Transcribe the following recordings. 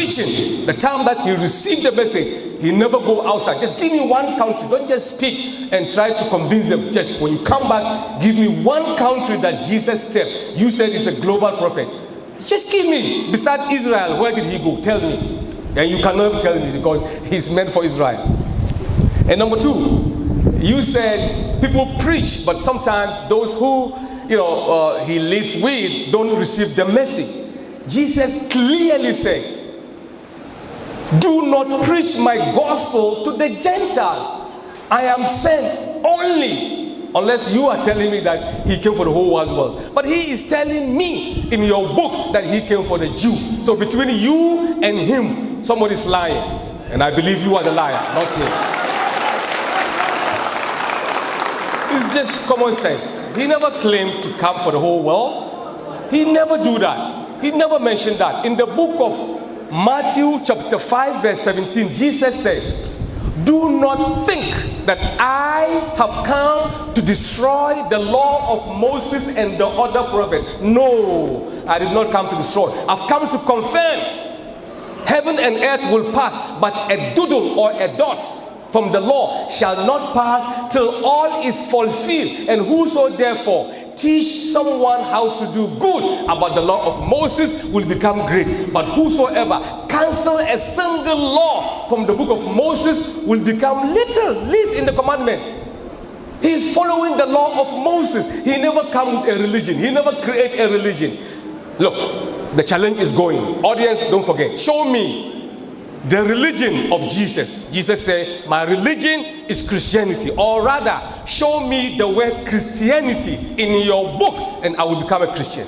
preaching, the time that he received the message, he never go outside. Just give me one country. Don't just speak and try to convince them. Just when you come back, give me one country that Jesus stepped. You said he's a global prophet. Just give me. Beside Israel, where did he go? Tell me. And you cannot tell me because he's meant for Israel. And number two, you said people preach, but sometimes those who he lives with don't receive the message. Jesus clearly said, do not preach my gospel to the Gentiles. I am sent only, unless you are telling me that he came for the whole world. But he is telling me in your book that he came for the Jew. So between you and him, somebody's lying. And I believe you are the liar, not him. It's just common sense. He never claimed to come for the whole world. He never do that. He never mentioned that. In the book of Matthew chapter 5 verse 17, Jesus said, do not think that I have come to destroy the law of Moses and the other prophets. No, I did not come to destroy. I've come to confirm. Heaven and earth will pass, but a doodle or a dot from the law shall not pass till all is fulfilled. And whoso therefore teach someone how to do good about the law of Moses will become great. But whosoever cancel a single law from the book of Moses will become little, least in the commandment. He is following the law of Moses. He never come with a religion. He never create a religion. Look, the challenge is going. Audience, don't forget. Show me the religion of Jesus. Jesus said, my religion is Christianity. Or rather, show me the word Christianity in your book and I will become a Christian.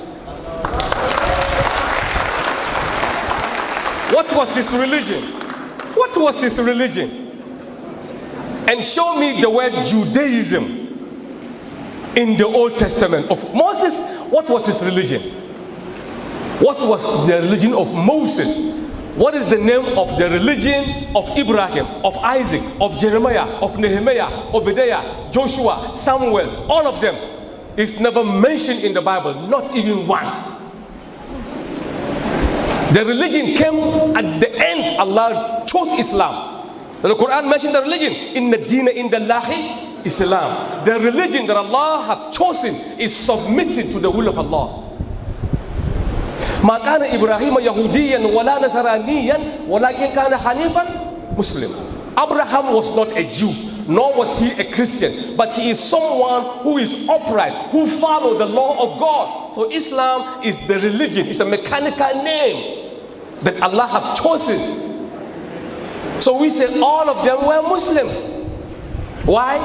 What was his religion? What was his religion? And show me the word Judaism in the Old Testament of Moses. What was his religion? What was the religion of Moses? What is the name of the religion of Abraham, of Isaac, of Jeremiah, of Nehemiah, Obadiah, Joshua, Samuel? All of them is never mentioned in the Bible, not even once. The religion came at the end. Allah chose Islam. The Quran mentioned the religion. Inna Dina indallahi Islam. The religion that Allah have chosen is submitted to the will of Allah. ما كان إبراهيم يهوديا ولا نصرانيا ولكن كان حنيفا مسلم. Abraham was not a Jew, nor was he a Christian, but he is someone who is upright, who followed the law of God. So Islam is the religion. It's a mechanical name that Allah have chosen. So we say all of them were Muslims. Why?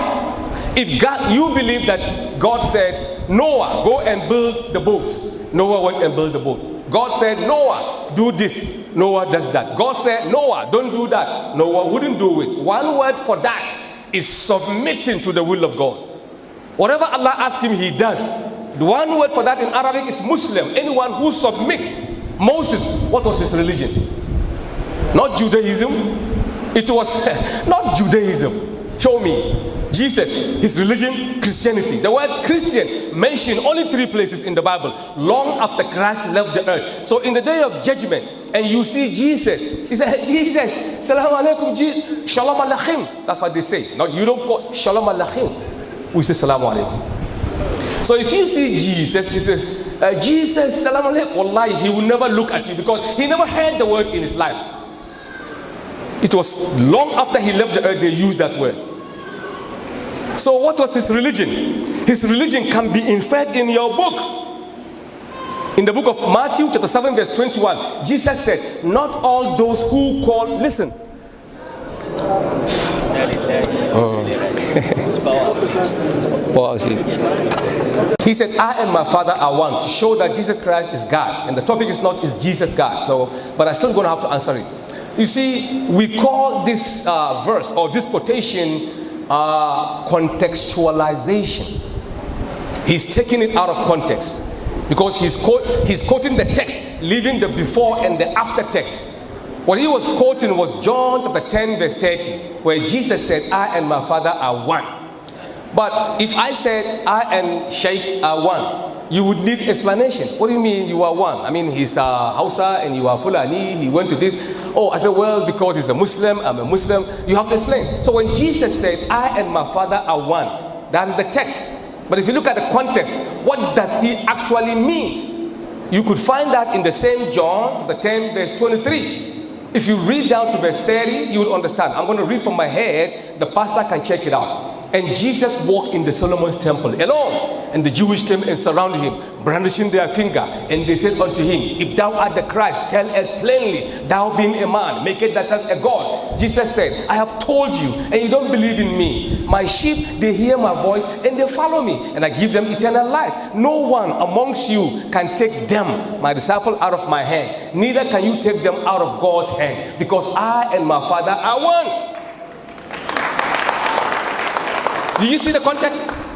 If God, you believe that God said, Noah, go and build the boats. Noah went and built the boat. God said, Noah, do this. Noah does that. God said, Noah, don't do that. Noah wouldn't do it. One word for that is submitting to the will of God. Whatever Allah asks him, he does. The one word for that in Arabic is Muslim. Anyone who submits. Moses, what was his religion? Not Judaism. It was not Judaism. Show me. Jesus, his religion, Christianity. The word Christian mentioned only 3 places in the Bible, long after Christ left the earth. So in the day of judgment, and you see Jesus, he said, Jesus, Salam alaikum, Shalom alaikum. That's what they say. Now you don't call Shalom alaikum. We say Salam alaikum. So if you see Jesus, he says, Jesus, Salam alaikum. Wallahi, he will never look at you because he never heard the word in his life. It was long after he left the earth they used that word. So what was his religion? His religion can be inferred in your book. In the book of Matthew chapter 7 verse 21, Jesus said, not all those who call, listen. He said, I and my Father are one, to show that Jesus Christ is God. And the topic is not, is Jesus God? So, but I'm still going to have to answer it. You see, we call this verse or this quotation contextualization. He's taking it out of context because he's quoting the text, leaving the before and the after text. What he was quoting was John chapter 10 verse 30, where Jesus said, I and my Father are one. But if I said I and Sheikh are one, you would need explanation. What do you mean you are one? I mean, he's Hausa and you are Fulani, he went to this. Oh, I said, well, because he's a Muslim, I'm a Muslim. You have to explain. So when Jesus said, I and my Father are one, that is the text. But if you look at the context, what does he actually mean? You could find that in the same John, the 10, verse 23. If you read down to verse 30, you will understand. I'm going to read from my head. The pastor can check it out. And Jesus walked in the Solomon's temple alone. And the Jewish came and surrounded him, brandishing their finger. And they said unto him, if thou art the Christ, tell us plainly, thou being a man, make it thyself a God. Jesus said, I have told you, and you don't believe in me. My sheep, they hear my voice, and they follow me. And I give them eternal life. No one amongst you can take them, my disciple, out of my hand. Neither can you take them out of God's hand. Because I and my Father are one. Do you see the context?